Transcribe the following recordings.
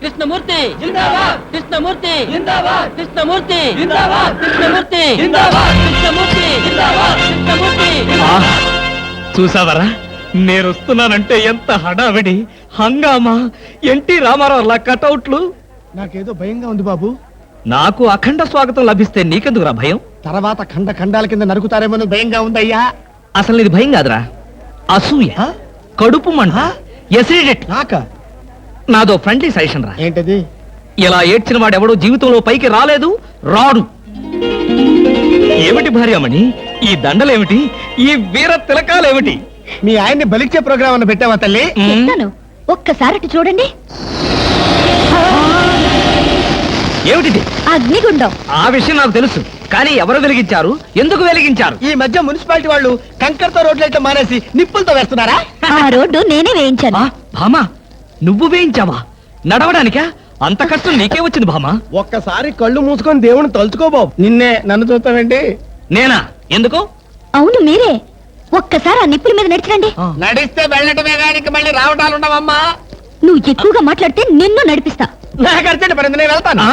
కృష్ణమూర్తి జిందాబాద్, కృష్ణమూర్తి జిందాబాద్, కృష్ణమూర్తి జిందాబాద్, కృష్ణమూర్తి జిందాబాద్, కృష్ణమూర్తి జిందాబాద్, కృష్ణమూర్తి. చూసావరా, నేను వస్తున్నానంటే ఎంత హడావిడి హంగామా. ఎన్టీ రామారావు కటౌట్లు. నాకేదో భయంగా ఉంది బాబు. నాకు అఖండ స్వాగతం లభిస్తే నీకెందుకురా భయం? తర్వాత ఖండ ఖండాల కింద నరుకుతారేమో భయంగా ఉందయ్యా. అసలు ఇది భయం కాదురా, అసూయ, కడుపు మంట, ఎసిడిటీ. నాదో ఫ్రెండ్లీ సజెషన్ రా. ఏంటది? ఇలా ఏడ్చిన వాడెవడో జీవితంలో పైకి రాలేదు, రాడు. ఏమిటి భార్యామణి ఈ దండలేమిటి, ఈ వీర తిలకాలేమిటి? మీ ఆయన్ని బలిచ్చే ప్రోగ్రామ్ అన్న పెట్టావా తల్లి? ఒక్కసారి చూడండి. ఏమిటిది? అగ్నిగుండం. ఆ విషయం నాకు తెలుసు, కానీ ఎవరు వెలిగించారు, ఎందుకు వెలిగించారు? ఈ మధ్య మున్సిపాలిటీ వాళ్ళు కంకరతో రోడ్లైతే మానేసి నిప్పులతో వేస్తున్నారా? ఆ రోడ్డు నేనే వేయించాను. భామా, నువ్వు వేయించావా? నడవడానికా? అంత కష్టం నీకే వచ్చింది భామా? ఒక్కసారి కళ్ళు మూసుకొని దేవుని తలుచుకో బాబు. నిన్నే నన్ను చూస్తావేంటి? నేనా? ఎందుకు? అవును మీరే. ఒక్కసారి ఆ నిప్పుల మీద నడిచండి. నడిస్తే వెళ్ళటమే కానీ మళ్ళీ రావటాలు ఉండవమ్మా. నువ్వు ఎక్కువగా మాట్లాడితే నిన్ను నడిపిస్తా. నాకు అర్జెంట్ పడింది, నేను వెళ్తాను.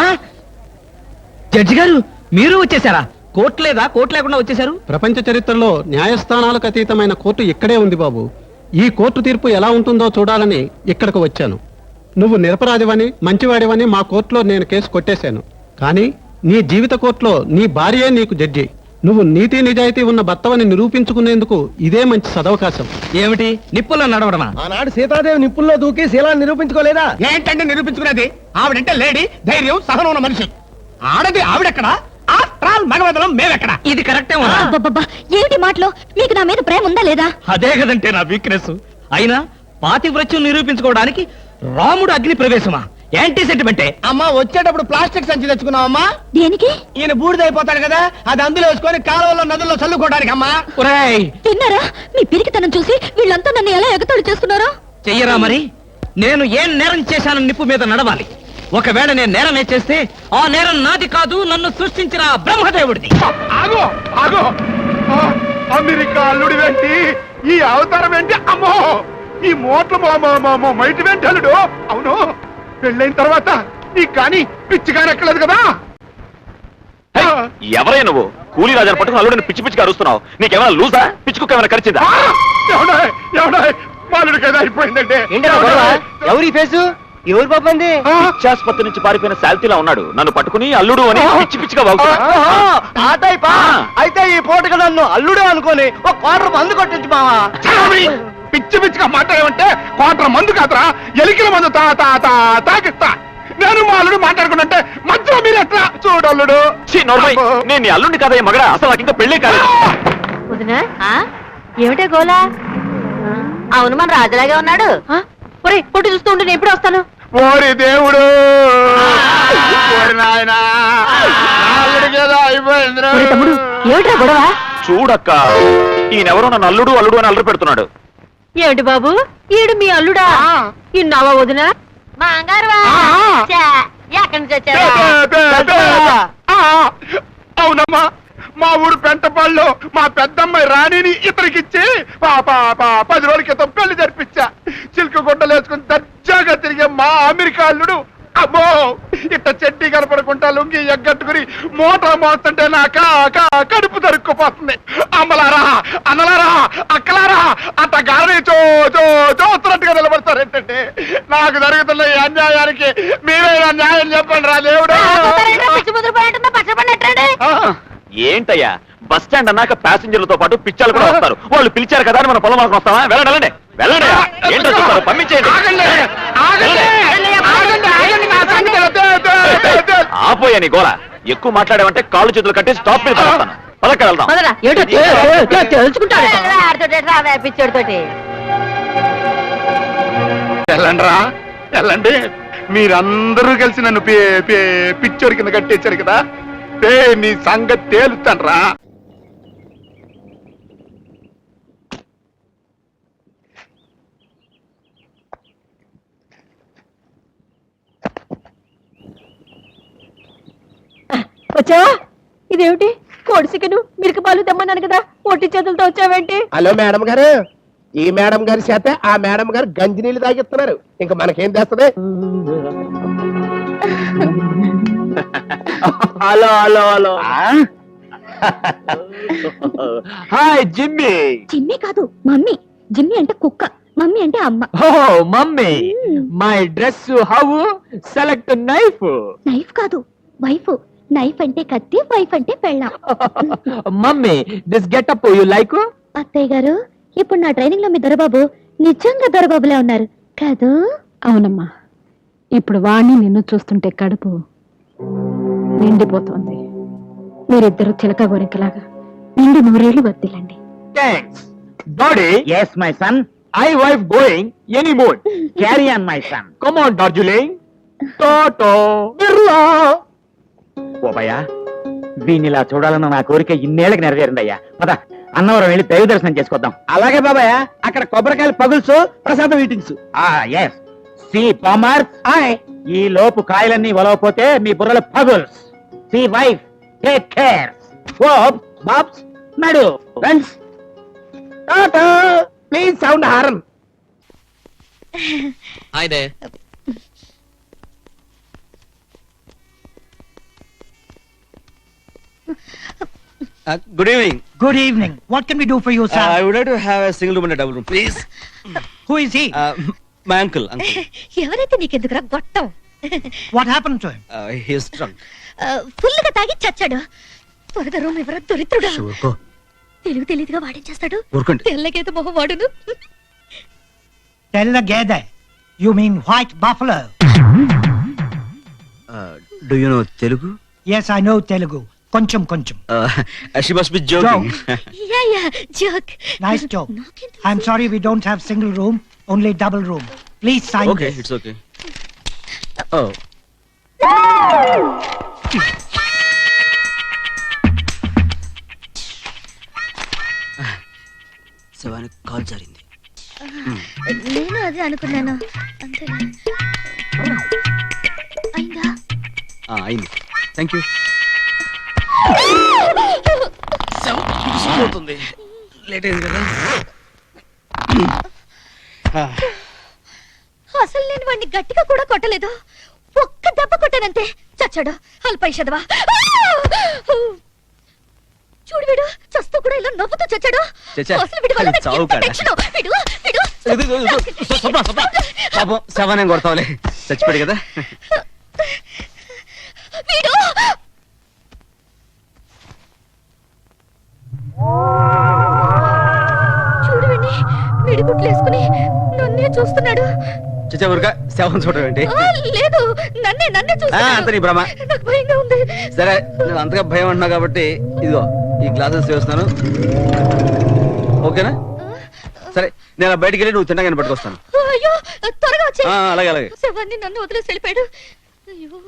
జడ్జి గారు, మీరు వచ్చేసారా? కోర్టు లేదా? కోర్టు లేకుండా వచ్చేసారు? ప్రపంచ చరిత్రలో న్యాయస్థానాలకు అతీతమైన కోర్టు ఇక్కడే ఉంది బాబు. ఈ కోర్టు తీర్పు ఎలా ఉంటుందో చూడాలని ఇక్కడికి వచ్చాను. నువ్వు నిరపరాధివని, మంచివాడివని మా కోర్టులో నేను కేసు కొట్టేశాను. కానీ నీ జీవిత కోర్టులో నీ భార్యే నీకు జడ్జి. నువ్వు నీతి నిజాయితీ ఉన్న భర్తవని నిరూపించుకునేందుకు ఇదే మంచి సదవకాశం. ఏమిటి, నిప్పుల్లో నడవడమా? ఆనాడు సీతాదేవి నిప్పుల్లో దూకి శీలాన్ని నిరూపించుకోలేదా? ఏంటంటే నిరూపించుకునేది? ఆవిడంటే లేడీ, ధైర్యం, సహనం ఉన్న మనిషి. ఆడది ఆవిడెక్కడా? After all మగవదలం మేమెక్కడా? ఇది కరెక్టే. అబ్బబ్బబ్బా, ఏమిటి మాటలో? మీకు నా మీద ప్రేమ ఉందా లేదా? అదే కదంటే నా వీక్నెస్. అయినా పాతివ్రత్యం నిరూపించుకోవడానికి రాముడు అగ్ని ప్రవేశమా? యాంటీ సెంటిమెంటే. అమ్మా, వచ్చేటప్పుడు ప్లాస్టిక్ సంచి తెచ్చుకున్నావమ్మా. దేనికి? ఈయన బూడిదైపోతాడు కదా, అది అందులో వేసుకొని కాలువలో నదుల్లో చల్లుకోవడానికి అమ్మా. తిన్నారా? మీ పిరికితనం చూసి వీళ్ళంతా నన్ను ఎలా ఎగతాళి చేస్తున్నారో. చెయ్యరా మరి? నేను ఏం నేరం చేశానని నిప్పు మీద నడవాలి. ఒకవేళ నేను నేరం చేస్తే ఆ నేరం నాది కాదు, నన్ను సృష్టించిన బ్రహ్మదేవుడిది. ఆగో ఆగో, అమెరికా అల్లుడి వెంటి ఈ అవతారం ఏంటి? అమ్మో, ఈ మోట్లు మైటి వెంటి అల్లుడు. అవును, పెళ్ళైన తర్వాత నీకు కానీ పిచ్చి కానీ ఎక్కలేదు కదా. ఎవరై నువ్వు? కూలీ రాజాను పట్టుకుని అల్లుడిని పిచ్చి పిచ్చిగా అరుస్తున్నావు. నీకేమైనా లూజా? పిచ్చుకు ఏమైనా కరిచిందా? మాలుడు కదా అయిపోయిందంటే. ఎవరి ఫేసు? ఎవరు పాపంది? పిచ్చాసుపత్రి నుంచి పారిపోయిన శాల్తీలా ఉన్నాడు. నన్ను పట్టుకుని అల్లుడు అని పిచ్చి పిచ్చిగా అయితే ఈ పూటగా నన్ను అల్లుడు అనుకోని ఒక క్వార్టర్ మందు కొట్టించు మావా. పిచ్చి పిచ్చిగా మాట్లాడేమంటే క్వార్టర్ మందు కాదురా, ఎలికల మందు తాకిస్తా. నేను మా అల్లుడు మాట్లాడుకున్నట్టే మధ్యలో మీరు ఎట్లా? చూడు అల్లుడు. నేను నీ అల్లుడిని కాదయ్య మగడా, అసలు నాకు ఇంకా పెళ్ళే కాదు. ఏమిటే గోలా? అవును, మన రాజులాగే ఉన్నాడు. పొట్టి చూస్తూ ఉంటే నేను ఎప్పుడు వస్తాను? ఓరి దేవుడు, ఏమిటా గొడవ? చూడక్క, ఈయనెవరో నన్ను అల్లుడు అల్లుడు అని అల్లరి పెడుతున్నాడు. ఏమిటి బాబు, ఈడు మీ అల్లుడా? ఇన్నావా వదిన? ఎక్కడి నుంచి వచ్చావా? అవునమ్మా, మా ఊరు పెంటపాళ్ళు మా పెద్దమ్మాయి రాణిని ఇతరికిచ్చి 10 రోజుల క్రితం పెళ్లి జరిపించా. చిలుక గుడ్డలు వేసుకుని దర్జాగా తిరిగే మా అమెరికా అల్లుడు అమ్మో ఇట్ట చెడ్డీ కనపడకుండా లుంగి ఎగ్గట్టుకుని మోటా మోస్తుంటే నా కడుపు దొరుక్కుపోతుంది. అమ్మలారా, అన్నలారా, అక్కలారా, అంత గారని చూస్తున్నట్టుగా నిలబడతారేంటంటే నాకు జరుగుతున్న ఈ అన్యాయానికి మీరైనా న్యాయం చెప్పండి రా దేవుడు. ఏంటయ్యా, బస్ స్టాండ్ అన్నాక ప్యాసింజర్లతో పాటు పిచ్చాలు కూడా వస్తారు. వాళ్ళు పిలిచారు కదా అని మన పొలం మనకు వస్తావా? వెళ్ళండి వెళ్ళండి. ఏంటో చూస్తారు, పంపించేయండి. ఆపోయా నీ గోళ. ఎక్కువ మాట్లాడావంటే కాళ్ళు చేతులు కట్టి స్టాప్ మీద పడతాను. పదక్క వెళ్దాం. వెళ్ళండిరా, వెళ్ళండి. మీరందరూ కలిసి నన్ను పిచ్చోరి కింద కట్టేశారు కదా, నీ సంగతి తేలుతాన్రా. వచ్చా? ఇదేమిటి? కోడి చికెను మిరక పాలు తెమ్మన్నాను కదా, పొట్టి చేతులతో వచ్చావేంటి? హలో మేడం గారు, ఈ మేడం గారి చేత ఆ మేడం గారు గంజి నీళ్ళు తాగిస్తున్నారు. ఇంకా మనకేం చేస్తుంది? Hello hello hello hi Jimmy. Jimmy కాదు మమ్మీ. జిమ్మి అంటే కుక్క, మమ్మీ అంటే అమ్మ. Oh mummy, my dress how select knife. Knife కాదు, వైఫ్. నైఫ్ అంటే కత్తి, వైఫ్ అంటే పెళ్ళాం. Mummy this getup you like? అత్తయ్య గారు, ఇప్పుడు నా ట్రైనింగ్ లో మీ దొరబాబు నిజంగా దొరబాబులే ఉన్నారు కాదు? అవునమ్మా, ఇప్పుడు వాణ్ణి నిన్ను చూస్తుంటే కడుపు నిండిపోతోంది. మీరిద్దరు చిలక గోరింకలాగా నిండి 100 ఏళ్ళు వర్దిల్లండి. Thanks daddy. Yes my son, I wife going any mood. Carry on my son. Come on Darjeeling. టోటో బిర్లా. ఓ భయ్యా, వీణిలా చూడాలన్న నా కోరిక ఇన్నేళ్ళకి నెరవేరిందయ్యా. పద అన్నవరం వెళ్ళి దైవ దర్శనం చేసుకొద్దాం. అలాగే బాబాయ్, అక్కడ కొబ్బరికాయలు పగుల్సు, ప్రసాదం ఈటింగ్స్. ఎస్ సి పామర్, ఈ లోపు కాయలన్నీ వలవపోతే మీ బుర్రల పగుల్స్. See wife, take care. ఓప్ బాబ్స్ నడు. Friends, tata. Please sound horn. Hi దే. Good evening. Good evening. What can we do for you, sir? I would like to have a single room and a double room, please. Who is he? My uncle. ఎవరైతే నీకెందుకురా గొట్టం? What happened to him? He is drunk. Full గా తాగి చచ్చాడు. త్వరగా room ఎవరో దొరిత్రుడా. తెలుగు తెలియదుగా వాడేం ఊరుకోండి. తెల్లగైతే మొహం వాడును. Tell the gede. You mean white buffalo? Do you know Telugu? Yes, I know Telugu. Koncham koncham. She must be joking. Yeah joke. Nice joke. I'm sorry we don't have single room, only double room. Please sign Okay, this. it's okay. Oh. శవానికి call జారింది. నేను అదే అనుకున్నాను. అంతే. అయిందా? అయింది. Thank you. Late అయింది కదా. అసలు నేను వాడిని గట్టిగా కూడా కొట్టలేదు. ఒక్క దెబ్బ కొట్టానంతే. చచ్చాడు. అల్పైషదవా. చూడు వీడు చస్తూ కూడా ఇలా నవ్వుతూ చచ్చాడు. అసలు వీడి వల్ల నాకు ఎంత టెన్షన్. పాపం శవాన్ని కొడతావులే, చచ్చిపోయాడు కదా. వీడు చూడు వీడిని మిడిగుట్లు వేసుకుని నన్నే చూస్తున్నాడు. చచ్చా ఊరుగా శవం చూడడం ఏంటి? లేదు, నన్నే అంత చూస్తున్నాడు. నీ భ్రమ. నాకు భయంగా ఉంది. సరే, నేను అంతగా భయం అంటున్నా కాబట్టి ఇదిగో ఈ గ్లాసెస్ వేస్తున్నాను. ఓకేనా? సరే, నేను బయటికి వెళ్ళి నువ్వు తినగానే పట్టుకొస్తాను. అయ్యో, త్వరగా వచ్చే. అలాగే అలాగే. శవాన్ని నన్ను వదిలేసి వెళ్ళిపోయాడు. అయ్యో.